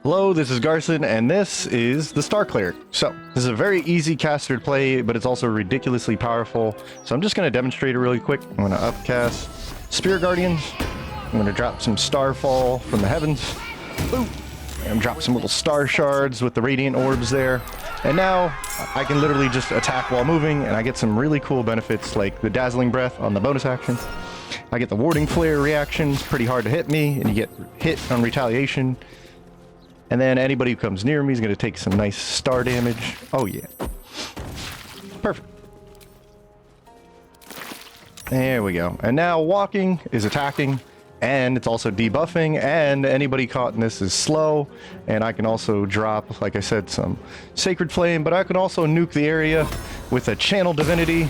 Hello, this is Garson, and this is the Star Cleric. So, this is a very easy caster to play, but it's also ridiculously powerful. So I'm just going to demonstrate it really quick. I'm going to upcast Spirit Guardians. I'm going to drop some Starfall from the heavens. Boom! And drop some little star shards with the radiant orbs there. And now, I can literally just attack while moving, and I get some really cool benefits like the Dazzling Breath on the bonus action. I get the Warding Flare reactions, pretty hard to hit me, and you get hit on retaliation. And then anybody who comes near me is going to take some nice star damage. Oh yeah. Perfect. There we go. And now walking is attacking, and it's also debuffing, and anybody caught in this is slow. And I can also drop, like I said, some Sacred Flame, but I can also nuke the area with a Channel Divinity.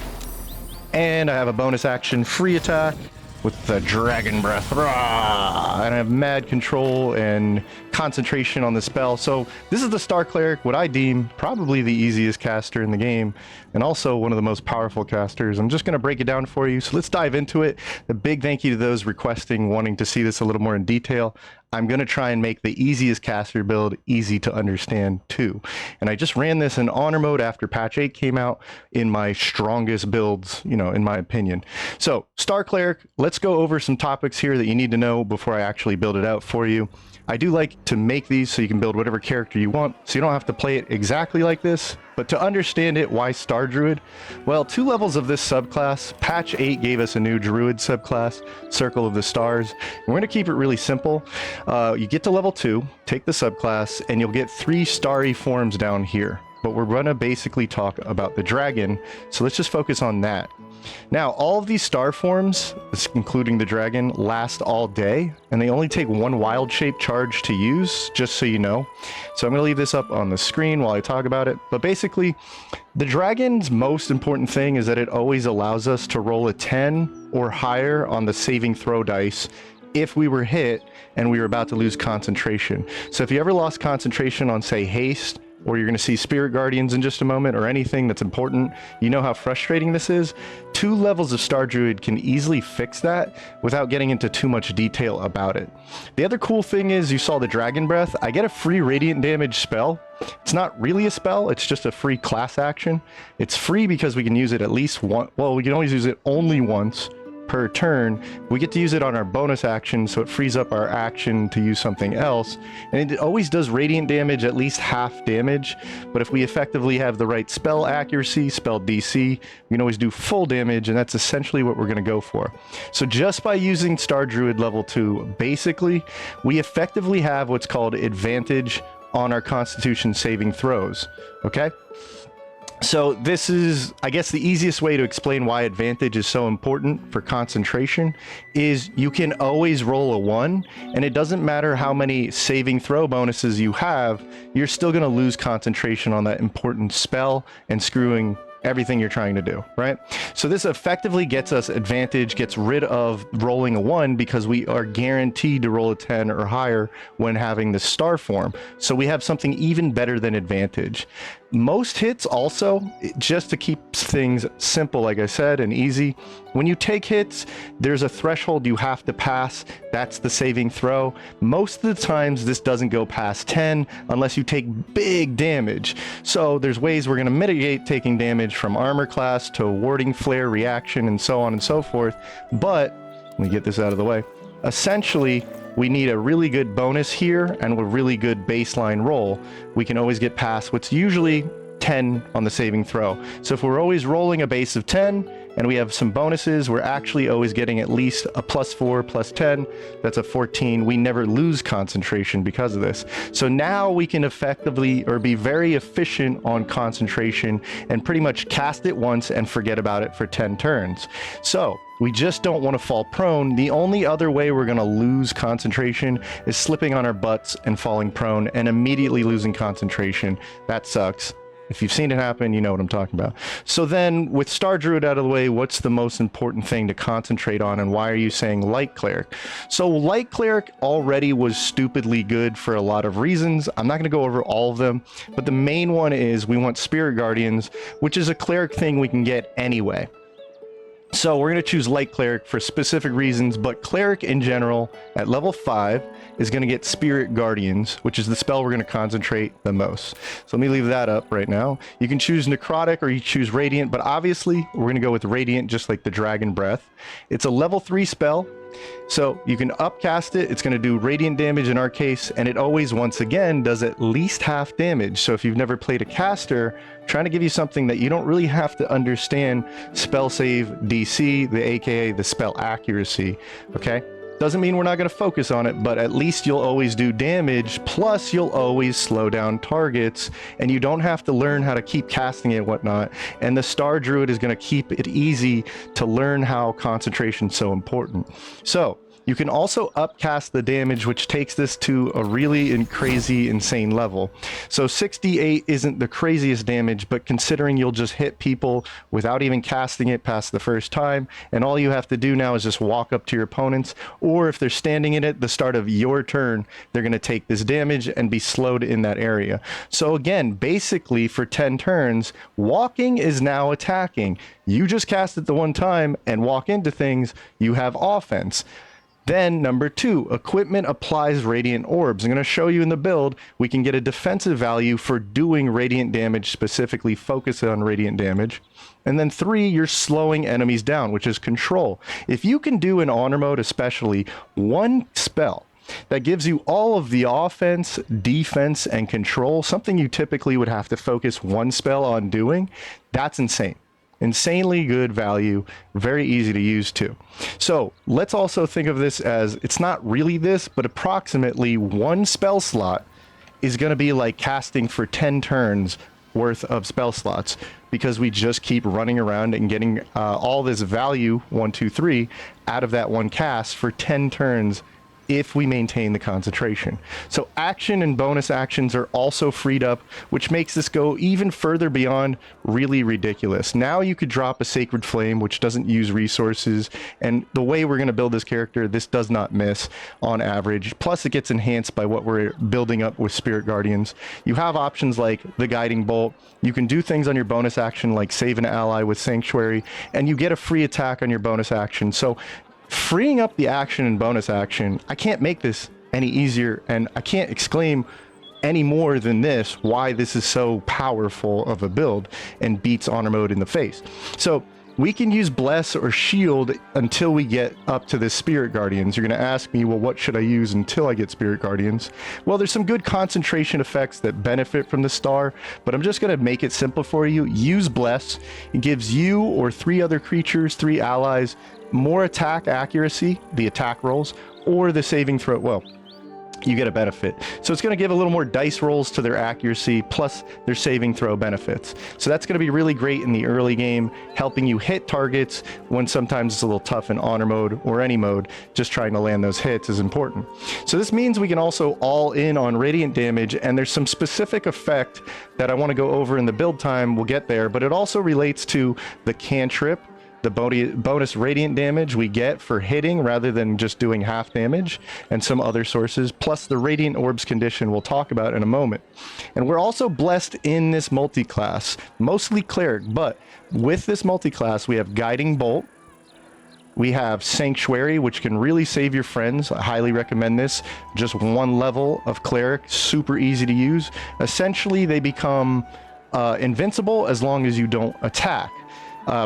And I have a bonus action free attack with the Dragon Breath. Rah! And I have mad control and concentration on the spell. So this is the Star Cleric, what I deem probably the easiest caster in the game, and also one of the most powerful casters. I'm just going to break it down for you, so let's dive into it. A big thank you to those requesting, wanting to see this a little more in detail. I'm going to try and make the easiest caster build easy to understand too. And I just ran this in honor mode after patch 8 came out in my strongest builds, you know, in my opinion. So Star Cleric, let's go over some topics here that you need to know before I actually build it out for you. I do like to make these so you can build whatever character you want, so you don't have to play it exactly like this. But to understand it, why Star Druid? Well, 2 levels of this subclass. Patch 8 gave us a new Druid subclass, Circle of the Stars. And we're going to keep it really simple. You get to level 2, take the subclass, and you'll get 3 starry forms down here. But we're going to basically talk about the dragon, so let's just focus on that. Now, all of these star forms, including the dragon, last all day, and they only take 1 wild shape charge to use, just so you know. So I'm going to leave this up on the screen while I talk about it. But basically, the dragon's most important thing is that it always allows us to roll a 10 or higher on the saving throw dice if we were hit and we were about to lose concentration. So if you ever lost concentration on, say, haste, or you're going to see Spirit Guardians in just a moment, or anything that's important, you know how frustrating this is. 2 levels of Star Druid can easily fix that without getting into too much detail about it. The other cool thing is, you saw the Dragon Breath. I get a free radiant damage spell. It's not really a spell, it's just a free class action. It's free because we can use it at least once. Well, we can always use it only once per turn. We get to use it on our bonus action, so it frees up our action to use something else. And it always does radiant damage, at least half damage. But if we effectively have the right spell accuracy, spell DC, we can always do full damage, and that's essentially what we're going to go for. So just by using Star Druid level 2, basically, we effectively have what's called advantage on our Constitution saving throws. Okay? So this is, I guess, the easiest way to explain why advantage is so important for concentration is you can always roll a 1, and it doesn't matter how many saving throw bonuses you have, you're still going to lose concentration on that important spell and screwing everything you're trying to do, right? So this effectively gets us advantage, gets rid of rolling a 1, because we are guaranteed to roll a 10 or higher when having the star form. So we have something even better than advantage. Most hits also, just to keep things simple, like I said, and easy, when you take hits, there's a threshold you have to pass. That's the saving throw. Most of the times this doesn't go past 10 unless you take big damage. So there's ways we're going to mitigate taking damage, from armor class to warding flare reaction and so on and so forth. But let me get this out of the way. Essentially, we need a really good bonus here and a really good baseline roll. We can always get past what's usually 10 on the saving throw. So if we're always rolling a base of 10 and we have some bonuses, we're actually always getting at least a +4, +10. That's a 14. We never lose concentration because of this. So now we can effectively, or be very efficient on concentration, and pretty much cast it once and forget about it for 10 turns. So we just don't want to fall prone. The only other way we're going to lose concentration is slipping on our butts and falling prone and immediately losing concentration. That sucks. If you've seen it happen, you know what I'm talking about. So then, with Star Druid out of the way, what's the most important thing to concentrate on, and why are you saying Light Cleric? So Light Cleric already was stupidly good for a lot of reasons. I'm not going to go over all of them, but the main one is we want Spirit Guardians, which is a cleric thing we can get anyway. So we're going to choose Light Cleric for specific reasons, but Cleric in general at level 5 is going to get Spirit Guardians, which is the spell we're going to concentrate the most. So let me leave that up right now. You can choose Necrotic or you choose Radiant, but obviously we're going to go with Radiant just like the Dragon Breath. It's a level 3 spell. So you can upcast it. It's going to do radiant damage in our case, and it always, once again, does at least half damage. So if you've never played a caster, trying to give you something that you don't really have to understand spell save DC, the aka the spell accuracy. Okay, doesn't mean we're not going to focus on it, but at least you'll always do damage, plus you'll always slow down targets, and you don't have to learn how to keep casting it and whatnot. And the Star Druid is going to keep it easy to learn how concentration is so important. So you can also upcast the damage, which takes this to a really crazy, insane level. So 68 isn't the craziest damage, but considering you'll just hit people without even casting it past the first time, and all you have to do now is just walk up to your opponents, or if they're standing in it, the start of your turn, they're going to take this damage and be slowed in that area. So again, basically for 10 turns, walking is now attacking. You just cast it the one time and walk into things, you have offense. Then number 2, equipment applies radiant orbs. I'm going to show you in the build, we can get a defensive value for doing radiant damage, specifically focus on radiant damage. And then 3, you're slowing enemies down, which is control. If you can do in honor mode, especially one spell that gives you all of the offense, defense, and control, something you typically would have to focus one spell on doing, that's insane. Insanely good value, very easy to use too. So let's also think of this as, it's not really this, but approximately one spell slot is going to be like casting for 10 turns worth of spell slots, because we just keep running around and getting all this value, 1, 2, 3, out of that one cast for 10 turns if we maintain the concentration. So action and bonus actions are also freed up, which makes this go even further beyond really ridiculous. Now you could drop a Sacred Flame, which doesn't use resources, and the way we're going to build this character, this does not miss on average. Plus it gets enhanced by what we're building up with Spirit Guardians. You have options like the Guiding Bolt. You can do things on your bonus action like save an ally with Sanctuary, and you get a free attack on your bonus action. So freeing up the action and bonus action, I can't make this any easier, and I can't exclaim any more than this why this is so powerful of a build and beats honor mode in the face. So we can use Bless or Shield until we get up to the Spirit Guardians. You're going to ask me, well, what should I use until I get Spirit Guardians? Well, there's some good concentration effects that benefit from the star, but I'm just going to make it simple for you. Use Bless. It gives you or 3 other creatures, 3 allies, more attack accuracy, the attack rolls, or the saving throw. Well, you get a benefit. So it's going to give a little more dice rolls to their accuracy, plus their saving throw benefits. So that's going to be really great in the early game, helping you hit targets when sometimes it's a little tough in honor mode or any mode. Just trying to land those hits is important. So this means we can also all in on radiant damage, and there's some specific effect that I want to go over in the build time. We'll get there, but it also relates to the cantrip, the bonus radiant damage we get for hitting rather than just doing half damage, and some other sources, plus the radiant orbs condition we'll talk about in a moment. And we're also blessed in this multi-class, mostly Cleric, but with this multi-class we have Guiding Bolt, we have Sanctuary, which can really save your friends. I highly recommend this. Just one level of Cleric, super easy to use. Essentially they become invincible as long as you don't attack.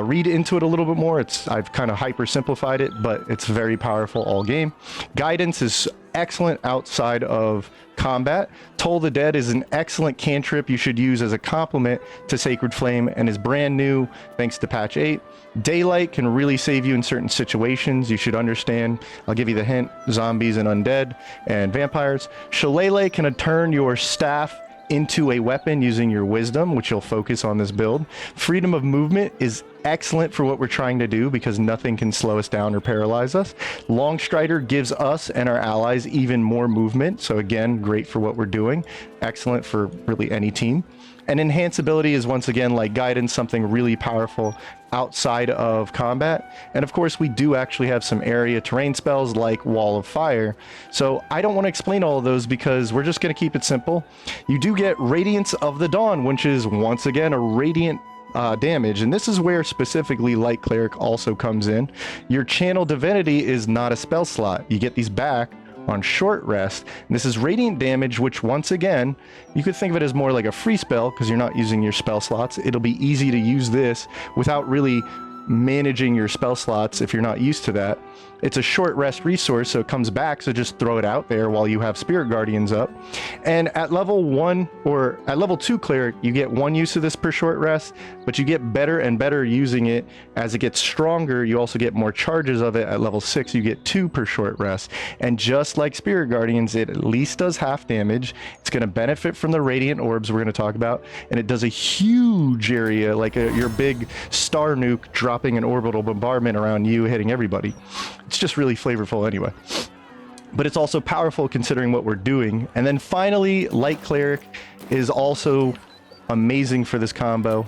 Read into it a little bit more. I've kind of hyper simplified it, but it's very powerful all game. Guidance is excellent outside of combat. Toll the Dead is an excellent cantrip you should use as a complement to Sacred Flame, and is brand new thanks to patch 8. Daylight can really save you in certain situations. You should understand. I'll give you the hint: zombies and undead and vampires. Shillelagh can turn your staff into a weapon using your wisdom, which you'll focus on this build. Freedom of movement is excellent for what we're trying to do because nothing can slow us down or paralyze us. Longstrider gives us and our allies even more movement, so again, great for what we're doing. Excellent for really any team. And enhanceability is once again like guidance, something really powerful outside of combat. And of course we do actually have some area terrain spells like Wall of Fire. So I don't want to explain all of those because we're just going to keep it simple. You do get Radiance of the Dawn, which is once again a radiant damage, and this is where specifically Light Cleric also comes in. Your Channel Divinity is not a spell slot. You get these back on short rest, and this is radiant damage, which once again, you could think of it as more like a free spell because you're not using your spell slots. It'll be easy to use this without really managing your spell slots if you're not used to that. It's a short rest resource, so it comes back, so just throw it out there while you have Spirit Guardians up. And at level 1 or at level 2 Cleric, you get 1 use of this per short rest, but you get better and better using it. As it gets stronger, you also get more charges of it. At level 6, you get 2 per short rest. And just like Spirit Guardians, it at least does half damage. It's going to benefit from the Radiant Orbs we're going to talk about, and it does a huge area, like your big star nuke dropping an orbital bombardment around you, hitting everybody. It's just really flavorful anyway. But it's also powerful considering what we're doing. And then finally, Light Cleric is also amazing for this combo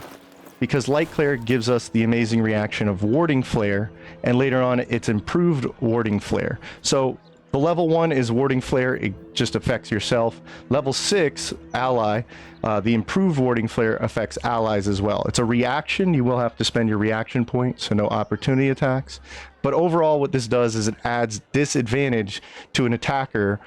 because Light Cleric gives us the amazing reaction of Warding Flare, and later on it's improved Warding Flare. So the level 1 is Warding Flare, it just affects yourself. Level 6, Ally, the improved Warding Flare affects allies as well. It's a reaction, you will have to spend your reaction point, so no opportunity attacks. But overall what this does is it adds disadvantage to an attacker,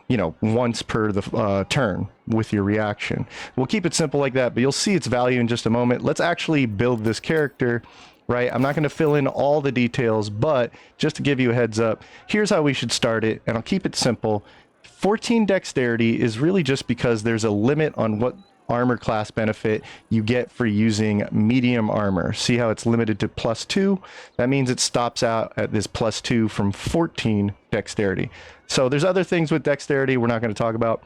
you know, once per the turn with your reaction. We'll keep it simple like that, but you'll see its value in just a moment. Let's actually build this character. Right, I'm not going to fill in all the details, but just to give you a heads up, here's how we should start it, and I'll keep it simple. 14 dexterity is really just because there's a limit on what armor class benefit you get for using medium armor. See how it's limited to +2? That means it stops out at this +2 from 14 dexterity. So there's other things with dexterity we're not going to talk about,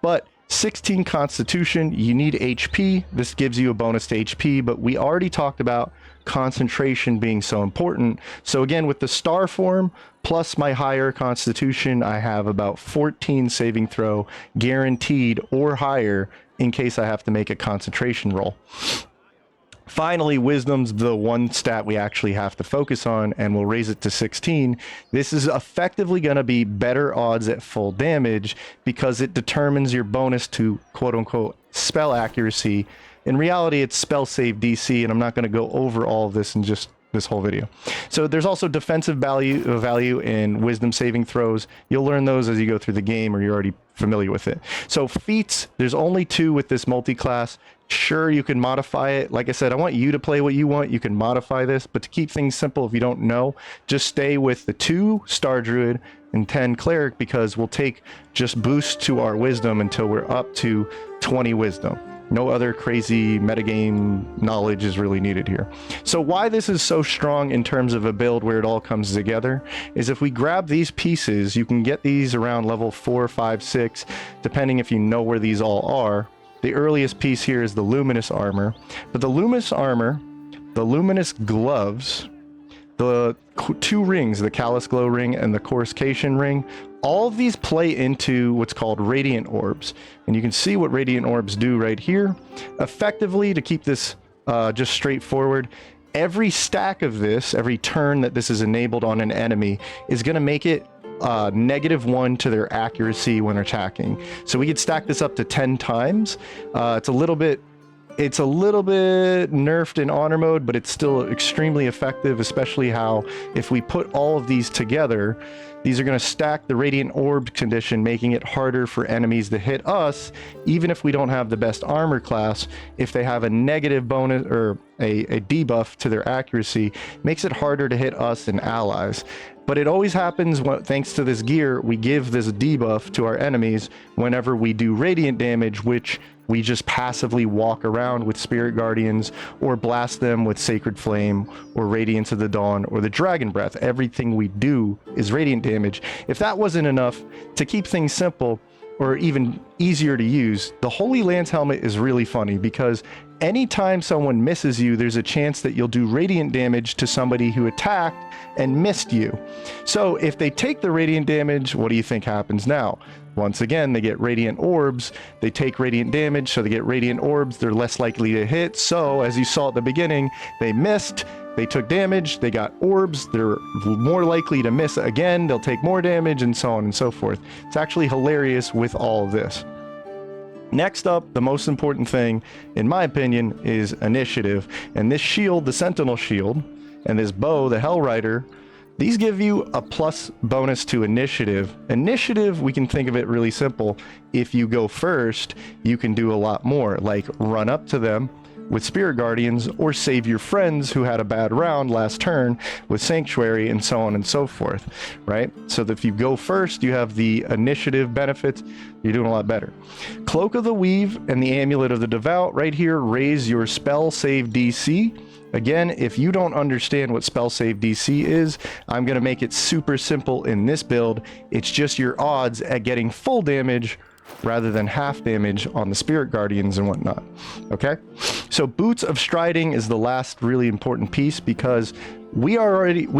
but 16 constitution, you need HP. This gives you a bonus to HP, but we already talked about concentration being so important. So again, with the star form plus my higher constitution, I have about 14 saving throw guaranteed or higher in case I have to make a concentration roll. Finally, wisdom's the one stat we actually have to focus on, and we'll raise it to 16. This is effectively going to be better odds at full damage because it determines your bonus to quote-unquote spell accuracy. In reality, it's spell save DC, and I'm not going to go over all of this in just this whole video. So there's also defensive value in wisdom saving throws. You'll learn those as you go through the game, or you're already familiar with it. So feats, there's only 2 with this multi-class. Sure, you can modify it. Like I said, I want you to play what you want. You can modify this, but to keep things simple, if you don't know, just stay with the 2 Star Druid and 10 Cleric, because we'll take just boost to our wisdom until we're up to 20 wisdom. No other crazy metagame knowledge is really needed here. So why this is so strong in terms of a build where it all comes together is if we grab these pieces, you can get these around level 4, 5, 6, depending if you know where these all are. The earliest piece here is the luminous armor, but the luminous armor, the luminous gloves, the 2 rings, the Callous Glow ring and the Coruscation ring, all of these play into what's called radiant orbs. And you can see what radiant orbs do right here. Effectively, to keep this just straightforward, every stack of this, every turn that this is enabled on an enemy is going to make it -1 to their accuracy when attacking. So we could stack this up to 10 times. It's a little bit nerfed in honor mode, but it's still extremely effective, especially how if we put all of these together, these are going to stack the radiant orb condition, making it harder for enemies to hit us, even if we don't have the best armor class. If they have a negative bonus or a debuff to their accuracy, makes it harder to hit us and allies. But it always happens thanks to this gear, we give this debuff to our enemies whenever we do radiant damage, which we just passively walk around with Spirit Guardians or blast them with Sacred Flame or Radiance of the Dawn or the Dragon Breath. Everything we do is radiant damage. If that wasn't enough, to keep things simple or even easier to use, the Holy Lance Helmet is really funny because anytime someone misses you, there's a chance that you'll do radiant damage to somebody who attacked and missed you. So if they take the radiant damage, what do you think happens now? Once again, they get radiant orbs, they take radiant damage, so they get radiant orbs, they're less likely to hit. So as you saw at the beginning, they missed, they took damage, they got orbs, they're more likely to miss again, they'll take more damage, and so on and so forth. It's actually hilarious with all of this. Next up, the most important thing, in my opinion, is initiative. And this shield, the Sentinel Shield, and this bow, the Hell Rider, these give you a plus bonus to initiative. Initiative, we can think of it really simple. If you go first, you can do a lot more, like run up to them with Spirit Guardians, or save your friends who had a bad round last turn with Sanctuary, and so on and so forth, right? So that if you go first, you have the initiative benefits, you're doing a lot better. Cloak of the Weave and the Amulet of the Devout right here raise your spell save DC. Again, if you don't understand what spell save DC is, I'm going to make it super simple in this build. It's just your odds at getting full damage rather than half damage on the Spirit Guardians and whatnot. Okay, so Boots of Striding is the last really important piece, because we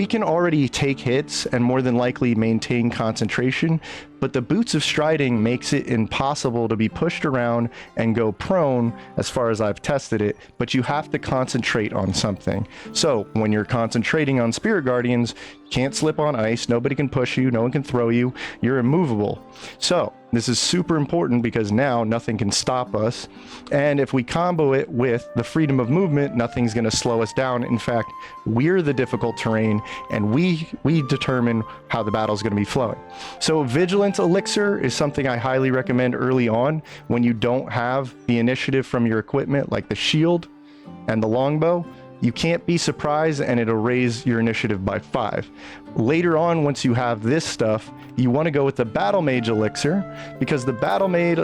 can already take hits and more than likely maintain concentration, but the Boots of Striding makes it impossible to be pushed around and go prone as far as I've tested it, but you have to concentrate on something. So when you're concentrating on Spirit Guardians, you can't slip on ice, nobody can push you, no one can throw you, you're immovable. So this is super important because now nothing can stop us, and if we combo it with the freedom of movement, nothing's going to slow us down. In fact, we're the difficult terrain, and we determine how the battle is going to be flowing. So Vigilance Elixir is something I highly recommend early on when you don't have the initiative from your equipment, like the shield and the longbow. You can't be surprised, and it'll raise your initiative by 5. Later on, once you have this stuff, you want to go with the Battle Mage Elixir, because the Battle Mage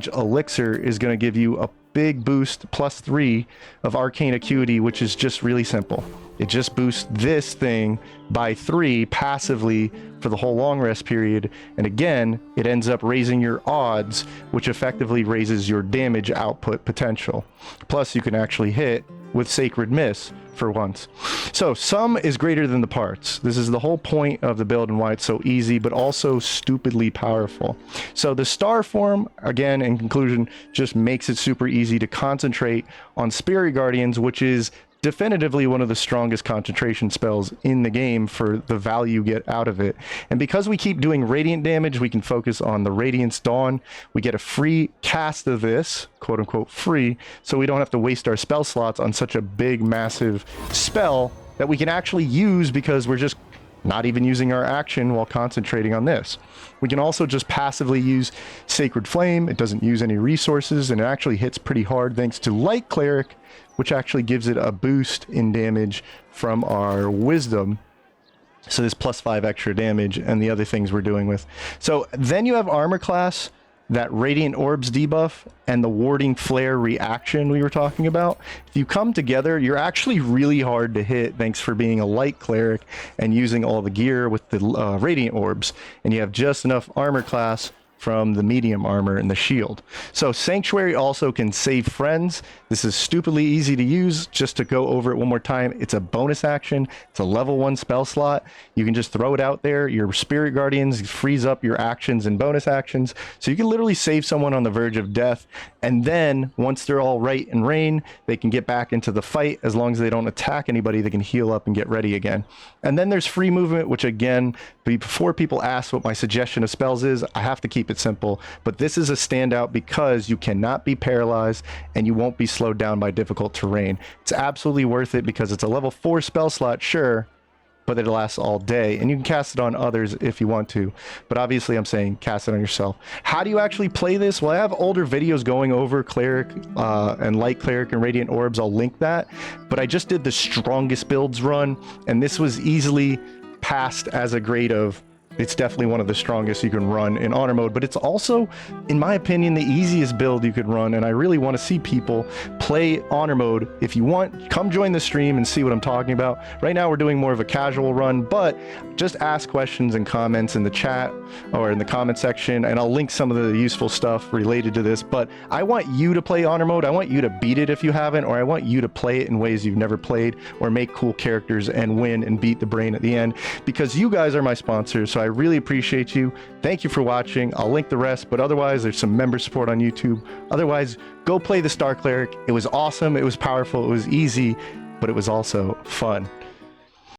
Elixir is going to give you a big boost, +3 of Arcane Acuity, which is just really simple. It just boosts this thing by 3 passively for the whole long rest period, and again, it ends up raising your odds, which effectively raises your damage output potential. Plus, you can actually hit with Sacred Miss for once. So sum is greater than the parts. This is the whole point of the build and why it's so easy, but also stupidly powerful. So the star form, again, in conclusion, just makes it super easy to concentrate on Spirit Guardians, which is definitively one of the strongest concentration spells in the game for the value you get out of it. And because we keep doing radiant damage, we can focus on the Radiance Dawn. We get a free cast of this, quote unquote free, so we don't have to waste our spell slots on such a big, massive spell that we can actually use because we're just not even using our action while concentrating on this. We can also just passively use Sacred Flame. It doesn't use any resources, and it actually hits pretty hard thanks to Light Cleric, which actually gives it a boost in damage from our Wisdom. So this +5 extra damage and the other things we're doing with. So then you have Armor Class, that Radiant Orbs debuff, and the Warding Flare reaction we were talking about. If you come together, you're actually really hard to hit thanks for being a Light Cleric and using all the gear with the Radiant Orbs. And you have just enough Armor Class from the medium armor and the shield. So Sanctuary also can save friends. This is stupidly easy to use. Just to go over it one more time, it's a bonus action. It's a level 1 spell slot. You can just throw it out there. Your Spirit Guardians freeze up your actions and bonus actions. So you can literally save someone on the verge of death. And then once they're all right and rain, they can get back into the fight. As long as they don't attack anybody, they can heal up and get ready again. And then there's free movement, which again, before people ask what my suggestion of spells is, I have to keep it simple, but this is a standout because you cannot be paralyzed and you won't be slowed down by difficult terrain. It's absolutely worth it because it's a level 4 spell slot, sure, but it lasts all day, and you can cast it on others if you want to, but obviously I'm saying cast it on yourself. How do you actually play this? Well, I have older videos going over Cleric and Light Cleric and Radiant Orbs. I'll link that, but I just did the strongest builds run, and this was easily passed as a grade of it's definitely one of the strongest you can run in honor mode, but it's also, in my opinion, the easiest build you could run, and I really want to see people play honor mode. If you want, come join the stream and see what I'm talking about. Right now we're doing more of a casual run, but just ask questions and comments in the chat or in the comment section, and I'll link some of the useful stuff related to this. But I want you to play honor mode. I want you to beat it if you haven't, or I want you to play it in ways you've never played, or make cool characters and win and beat the brain at the end, because you guys are my sponsors, so I really appreciate you. Thank you for watching. I'll link the rest, but otherwise there's some member support on YouTube. Otherwise, go play the Star Cleric. It was awesome, it was powerful, it was easy, but it was also fun.